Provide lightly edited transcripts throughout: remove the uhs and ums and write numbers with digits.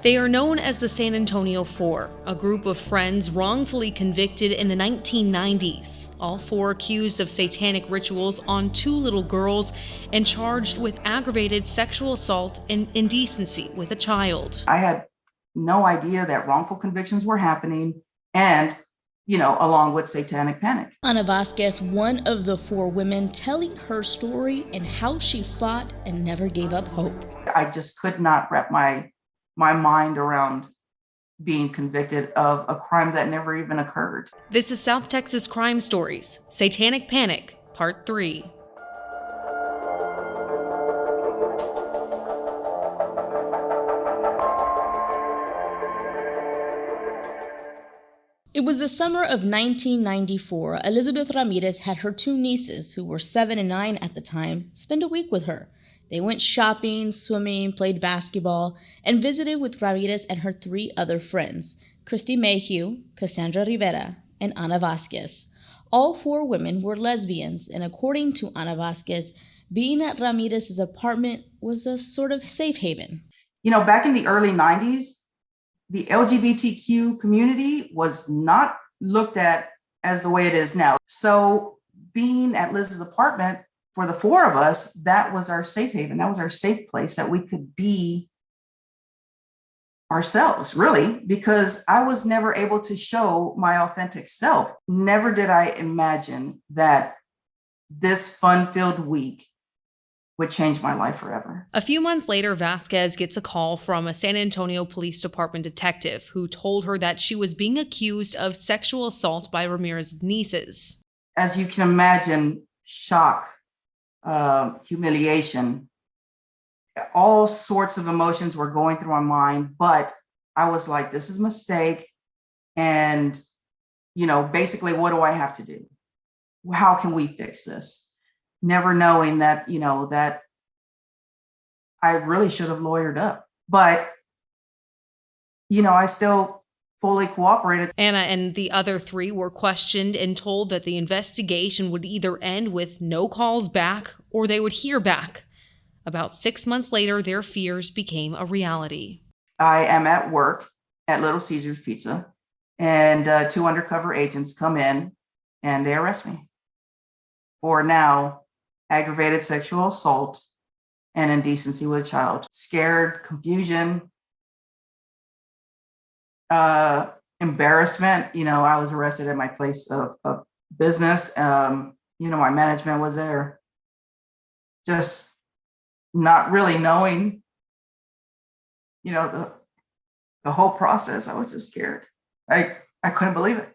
They are known as the San Antonio Four, a group of friends wrongfully convicted in the 1990s. All four accused of satanic rituals on two little girls and charged with aggravated sexual assault and indecency with a child. I had no idea that wrongful convictions were happening and, along with satanic panic. Ana Vasquez, one of the four women, telling her story and how she fought and never gave up hope. I just could not wrap my mind around being convicted of a crime that never even occurred. This is South Texas Crime Stories, Satanic Panic, Part 3. It was the summer of 1994. Elizabeth Ramirez had her two nieces, who were 7 and 9 at the time, spend a week with her. They went shopping, swimming, played basketball, and visited with Ramirez and her three other friends, Christy Mayhew, Cassandra Rivera, and Ana Vasquez. All four women were lesbians, and according to Ana Vasquez, being at Ramirez's apartment was a sort of safe haven. Back in the early 90s, the LGBTQ community was not looked at as the way it is now. So being at Liz's apartment, for the four of us, that was our safe haven. That was our safe place that we could be ourselves, really, because I was never able to show my authentic self. Never did I imagine that this fun-filled week would change my life forever. A few months later, Vasquez gets a call from a San Antonio Police Department detective who told her that she was being accused of sexual assault by Ramirez's nieces. As you can imagine, shock, humiliation, all sorts of emotions were going through my mind, but I was like, this is a mistake. And, basically, what do I have to do? How can we fix this? Never knowing that, that I really should have lawyered up, but, I still fully cooperated. Anna and the other three were questioned and told that the investigation would either end with no calls back or they would hear back. About 6 months later, their fears became a reality. I am at work at Little Caesars Pizza, and two undercover agents come in and they arrest me for now aggravated sexual assault and indecency with a child. Scared, confusion, embarrassment. I was arrested at my place of business. My management was there. Just not really knowing, the whole process. I was just scared. I couldn't believe it.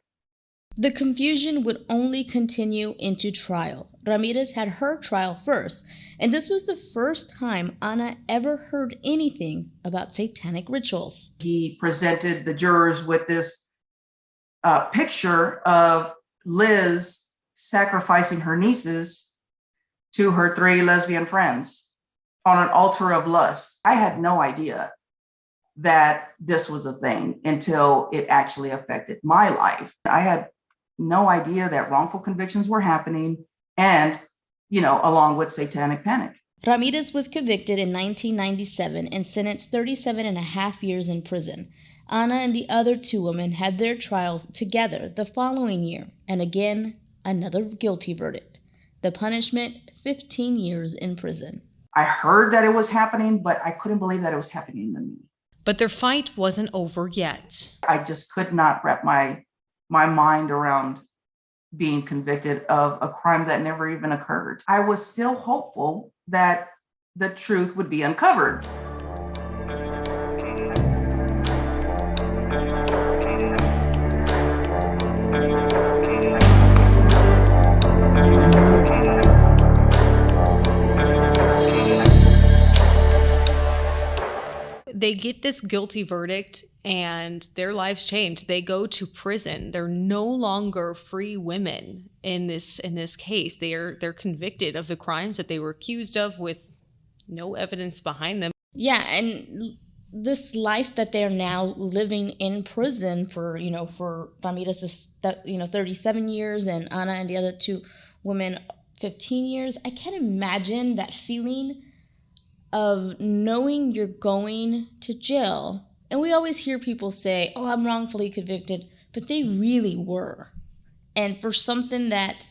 The confusion would only continue into trial. Ramirez had her trial first, and this was the first time Ana ever heard anything about satanic rituals. He presented the jurors with this picture of Liz sacrificing her nieces to her three lesbian friends on an altar of lust. I had no idea that this was a thing until it actually affected my life. I had no idea that wrongful convictions were happening and, along with satanic panic. Ramirez was convicted in 1997 and sentenced 37 and a half years in prison. Ana and the other two women had their trials together the following year, and again, another guilty verdict. The punishment, 15 years in prison. I heard that it was happening, but I couldn't believe that it was happening to me. But their fight wasn't over yet. I just could not wrap my mind around being convicted of a crime that never even occurred. I was still hopeful that the truth would be uncovered. They get this guilty verdict and their lives change. They go to prison. They're no longer free women in this case. They're convicted of the crimes that they were accused of with no evidence behind them. Yeah, and this life that they're now living in prison for Ramirez is 37 years and Ana and the other two women 15 years. I can't imagine that feeling of knowing you're going to jail And we always hear people say, oh, I'm wrongfully convicted, but they really were. And for something that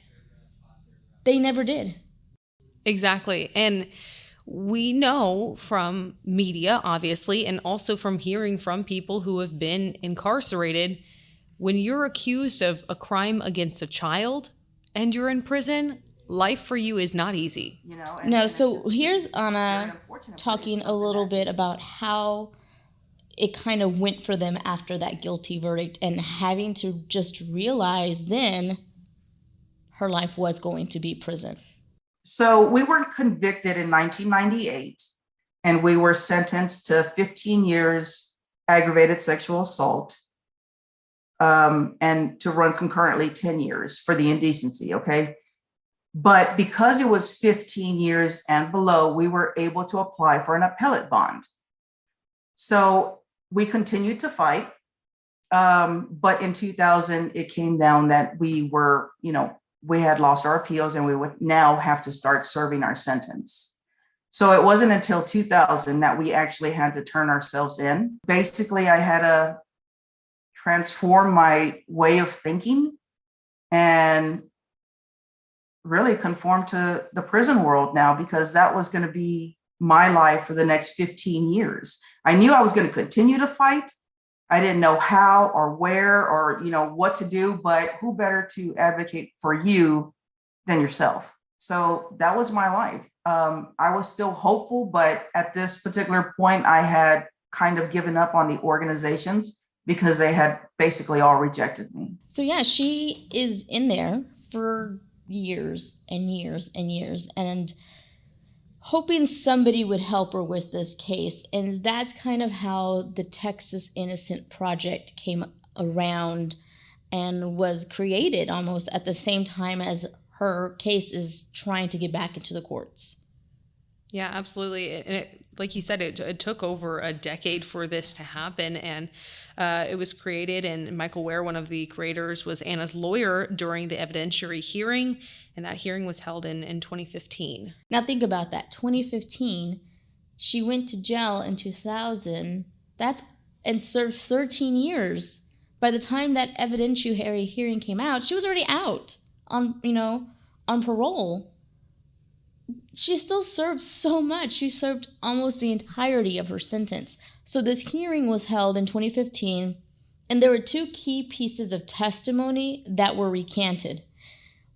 they never did. Exactly. And we know from media, obviously, and also from hearing from people who have been incarcerated, when you're accused of a crime against a child and you're in prison, life for you is not easy. No, so here's Anna talking a little bit about how it kind of went for them after that guilty verdict and having to just realize then her life was going to be prison. So we were convicted in 1998, and we were sentenced to 15 years aggravated sexual assault, and to run concurrently 10 years for the indecency, okay? But because it was 15 years and below, we were able to apply for an appellate bond. So we continued to fight, but in 2000, it came down that we were, we had lost our appeals and we would now have to start serving our sentence. So it wasn't until 2000 that we actually had to turn ourselves in. Basically, I had to transform my way of thinking and really conform to the prison world now, because that was going to be my life for the next 15 years. I knew I was going to continue to fight. I didn't know how or where or, what to do, but who better to advocate for you than yourself? So that was my life. I was still hopeful, but at this particular point, I had kind of given up on the organizations because they had basically all rejected me. So yeah, she is in there for years and years and years and hoping somebody would help her with this case. And that's kind of how the Texas Innocent Project came around and was created almost at the same time as her case is trying to get back into the courts. Yeah, absolutely. And like you said, it took over a decade for this to happen. And it was created, and Michael Ware, one of the creators, was Anna's lawyer during the evidentiary hearing. And that hearing was held in 2015. Now think about that. 2015, she went to jail in 2000. And served 13 years. By the time that evidentiary hearing came out, she was already out on parole. She still served so much. She served almost the entirety of her sentence. So this hearing was held in 2015, and there were two key pieces of testimony that were recanted.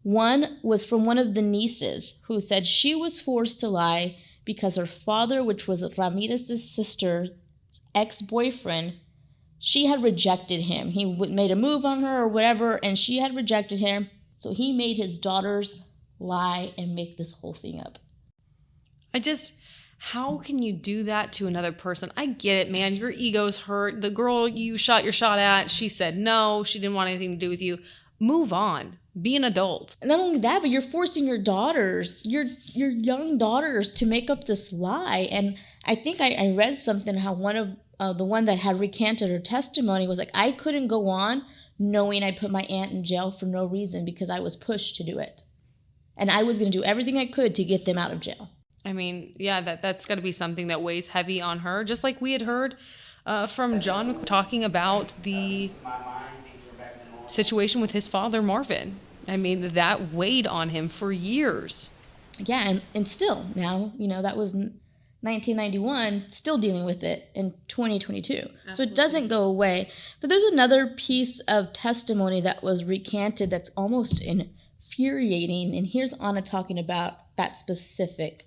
One was from one of the nieces who said she was forced to lie because her father, which was Ramirez's sister's ex-boyfriend, she had rejected him. He made a move on her or whatever, and she had rejected him. So he made his daughters lie and make this whole thing up. How can you do that to another person? I get it, man. Your ego's hurt. The girl you shot your shot at, she said no, she didn't want anything to do with you. Move on. Be an adult. And not only that, but you're forcing your daughters, your young daughters, to make up this lie. And I think I read something how one of the one that had recanted her testimony was like, I couldn't go on knowing I put my aunt in jail for no reason because I was pushed to do it. And I was going to do everything I could to get them out of jail. I mean, yeah, that's got to be something that weighs heavy on her, just like we had heard from John talking about the situation with his father, Marvin. I mean, that weighed on him for years. Yeah, and still now, that was 1991, still dealing with it in 2022. Absolutely. So it doesn't go away. But there's another piece of testimony that was recanted that's almost infuriating. And here's Anna talking about that specific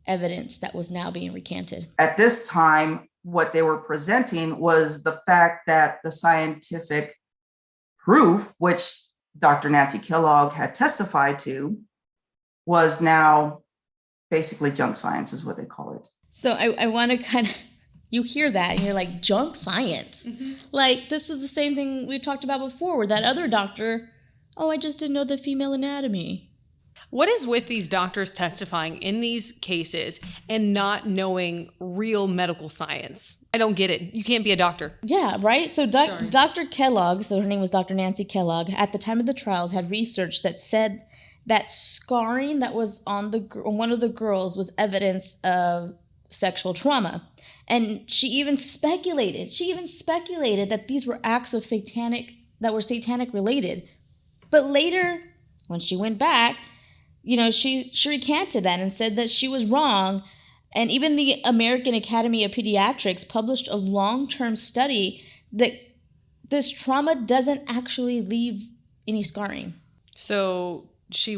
evidence that was now being recanted. At this time, what they were presenting was the fact that the scientific proof, which Dr. Nancy Kellogg had testified to, was now basically junk science is what they call it. So I want to kind of, you hear that and you're like, junk science? Mm-hmm. Like, this is the same thing we talked about before where that other doctor, I just didn't know the female anatomy. What is with these doctors testifying in these cases and not knowing real medical science? I don't get it. You can't be a doctor. Yeah, right? So Dr. Kellogg, so her name was Dr. Nancy Kellogg, at the time of the trials had research that said that scarring that was on one of the girls was evidence of sexual trauma. And she even speculated that these were acts of satanic related. But later, when she went back, she recanted that and said that she was wrong. And even the American Academy of Pediatrics published a long-term study that this trauma doesn't actually leave any scarring. So she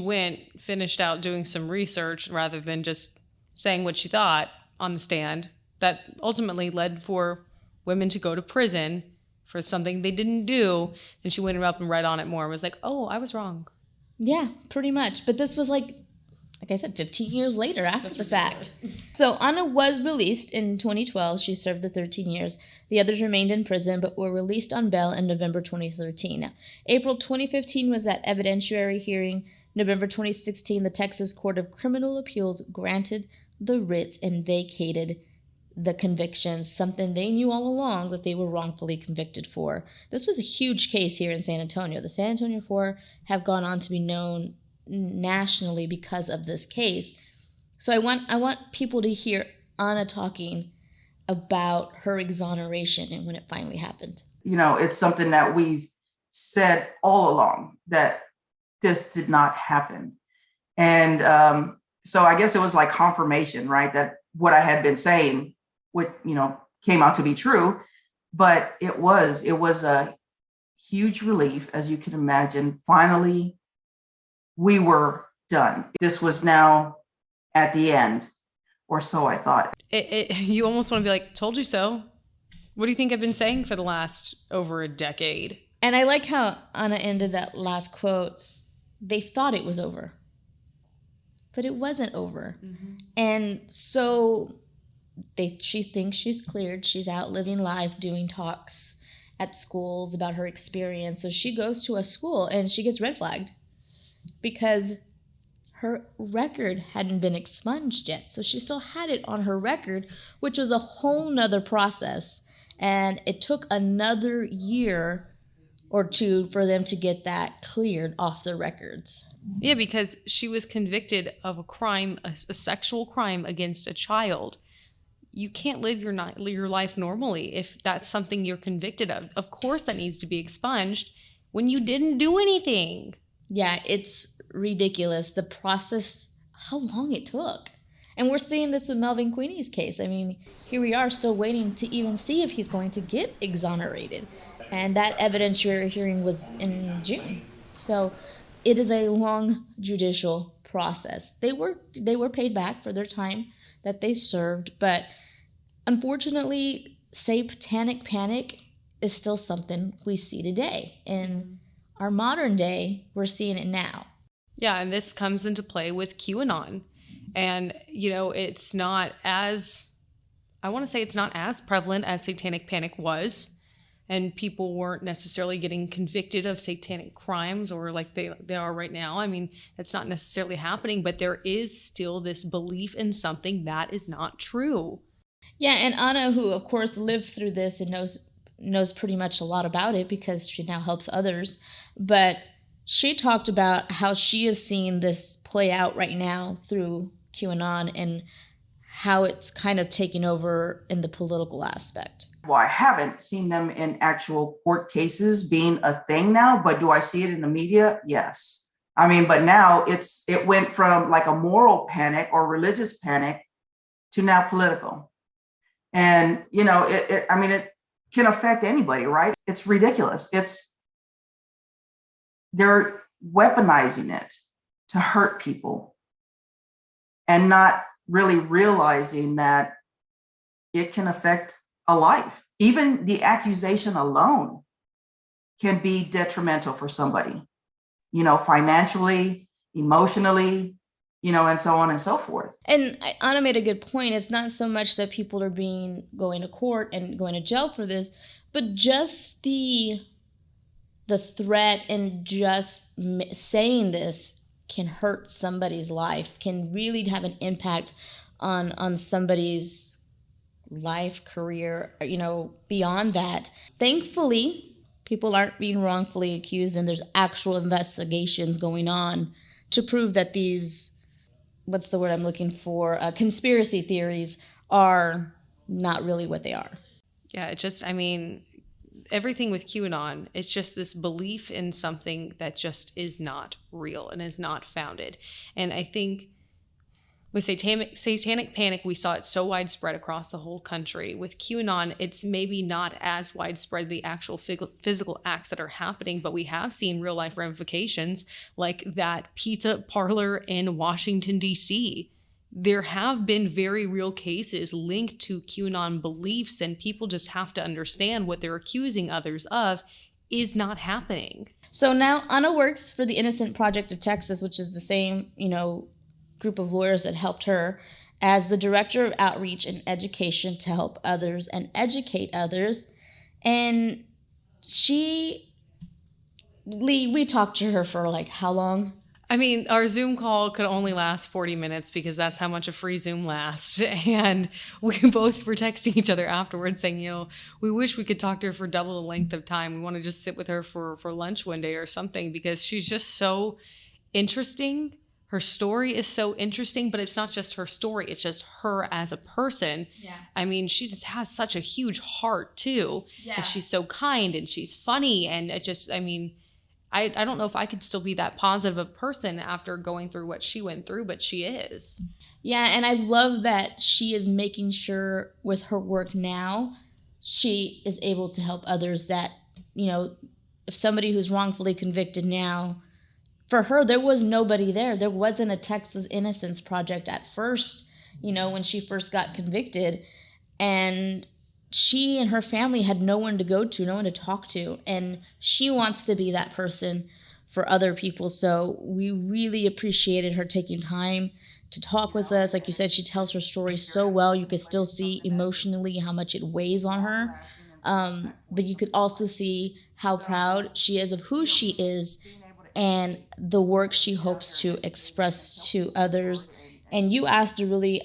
finished out doing some research rather than just saying what she thought on the stand, that ultimately led for women to go to prison for something they didn't do. And she went up and read on it more and was like, oh, I was wrong. Yeah, pretty much. But this was like I said, 15 years later after the fact. So Anna was released in 2012. She served the 13 years. The others remained in prison but were released on bail in November 2013. Now, April 2015 was that evidentiary hearing. November 2016, the Texas Court of Criminal Appeals granted the writs and vacated the convictions, something they knew all along that they were wrongfully convicted for. This was a huge case here in San Antonio. The San Antonio Four have gone on to be known nationally because of this case. So I want people to hear Anna talking about her exoneration and when it finally happened. It's something that we've said all along, that this did not happen. And so I guess it was like confirmation, right? That what I had been saying came out to be true. But it was a huge relief, as you can imagine. Finally, we were done. This was now at the end, or so I thought. You almost want to be like, told you so. What do you think I've been saying for the last over a decade? And I like how Anna ended that last quote. They thought it was over, but it wasn't over. Mm-hmm. And so she thinks she's cleared. She's out living life, doing talks at schools about her experience. So she goes to a school and she gets red flagged because her record hadn't been expunged yet. So she still had it on her record, which was a whole nother process. And it took another year or two for them to get that cleared off their records. Yeah, because she was convicted of a crime, a sexual crime against a child. You can't live your life normally if that's something you're convicted of. Of course that needs to be expunged when you didn't do anything. Yeah, it's ridiculous, the process, how long it took. And we're seeing this with Melvin Queenie's case. I mean, here we are still waiting to even see if he's going to get exonerated. And that evidentiary hearing was in June. So it is a long judicial process. They were paid back for their time that they served, but unfortunately, satanic panic is still something we see today. In our modern day, we're seeing it now. Yeah, and this comes into play with QAnon. And, it's not as prevalent as satanic panic was. And people weren't necessarily getting convicted of satanic crimes or like they are right now. I mean, that's not necessarily happening, but there is still this belief in something that is not true. Yeah, and Anna, who of course lived through this and knows pretty much a lot about it because she now helps others, but she talked about how she is seeing this play out right now through QAnon and how it's kind of taking over in the political aspect. Well, I haven't seen them in actual court cases being a thing now, but do I see it in the media? Yes. I mean, but now it went from like a moral panic or religious panic to now political. And, it can affect anybody, right? It's ridiculous. They're weaponizing it to hurt people and not really realizing that it can affect a life. Even the accusation alone can be detrimental for somebody, financially, emotionally, and so on and so forth. And Anna made a good point. It's not so much that people are going to court and going to jail for this, but just the threat and just saying this can hurt somebody's life, can really have an impact on somebody's life, career, beyond that. Thankfully, people aren't being wrongfully accused and there's actual investigations going on to prove that these, what's the word I'm looking for, conspiracy theories are not really what they are. Yeah, it just, I mean, everything with QAnon, it's just this belief in something that just is not real and is not founded. And I think with satanic panic, we saw it so widespread across the whole country. With QAnon, it's maybe not as widespread, the actual physical acts that are happening, but we have seen real life ramifications, like that pizza parlor in Washington, D.C. There have been very real cases linked to QAnon beliefs, and people just have to understand what they're accusing others of is not happening. So now Anna works for the Innocent Project of Texas, which is the same, group of lawyers that helped her, as the director of outreach and education to help others and educate others. And we talked to her for like how long? I mean, our Zoom call could only last 40 minutes because that's how much a free Zoom lasts. And we both were texting each other afterwards saying, we wish we could talk to her for double the length of time. We want to just sit with her for lunch one day or something, because she's just so interesting. Her story is so interesting, but it's not just her story. It's just her as a person. Yeah. I mean, she just has such a huge heart too. Yeah. And she's so kind and she's funny. And it just, I mean, I don't know if I could still be that positive a person after going through what she went through, but she is. Yeah, and I love that she is making sure with her work now, she is able to help others that, if somebody who's wrongfully convicted now, for her, there was nobody there. There wasn't a Texas Innocence Project at first, when she first got convicted. And she and her family had no one to go to, no one to talk to. And she wants to be that person for other people. So we really appreciated her taking time to talk with us. Like you said, she tells her story so well. You could still see emotionally how much it weighs on her. But you could also see how proud she is of who she is and the work she hopes to express to others. And you asked a really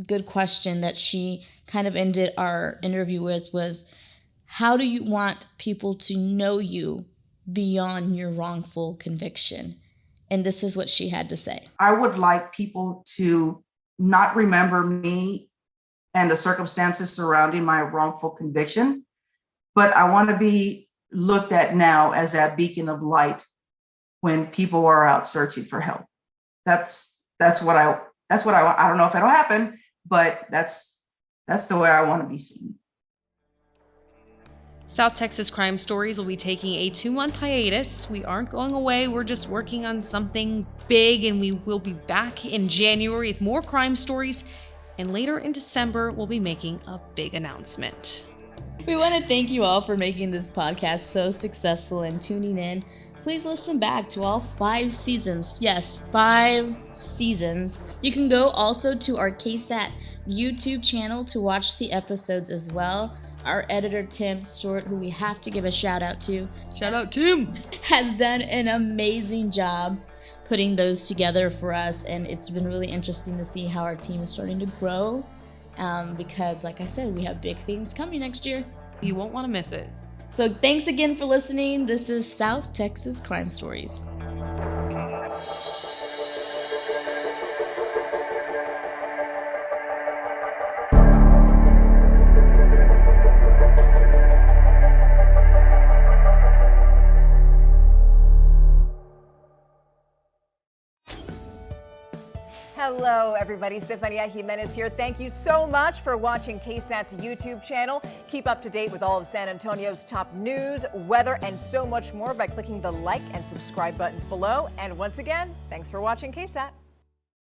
good question that she kind of ended our interview with, was, how do you want people to know you beyond your wrongful conviction? And this is what she had to say. I would like people to not remember me and the circumstances surrounding my wrongful conviction, but I want to be looked at now as that beacon of light when people are out searching for help. That's what I want. I don't know if it'll happen, but that's the way I want to be seen. South Texas Crime Stories will be taking a 2-month hiatus. We aren't going away. We're just working on something big, and we will be back in January with more crime stories. And later in December, we'll be making a big announcement. We want to thank you all for making this podcast so successful and tuning in. Please listen back to all 5 seasons. Yes, 5 seasons. You can go also to our KSAT YouTube channel to watch the episodes as well. Our editor, Tim Stewart, who we have to give a shout out to. Shout out, Tim! Has done an amazing job putting those together for us. And it's been really interesting to see how our team is starting to grow. Because, like I said, we have big things coming next year. You won't want to miss it. So thanks again for listening. This is South Texas Crime Stories. Hello, everybody. Stefania Jimenez here. Thank you so much for watching KSAT's YouTube channel. Keep up to date with all of San Antonio's top news, weather, and so much more by clicking the like and subscribe buttons below. And once again, thanks for watching KSAT.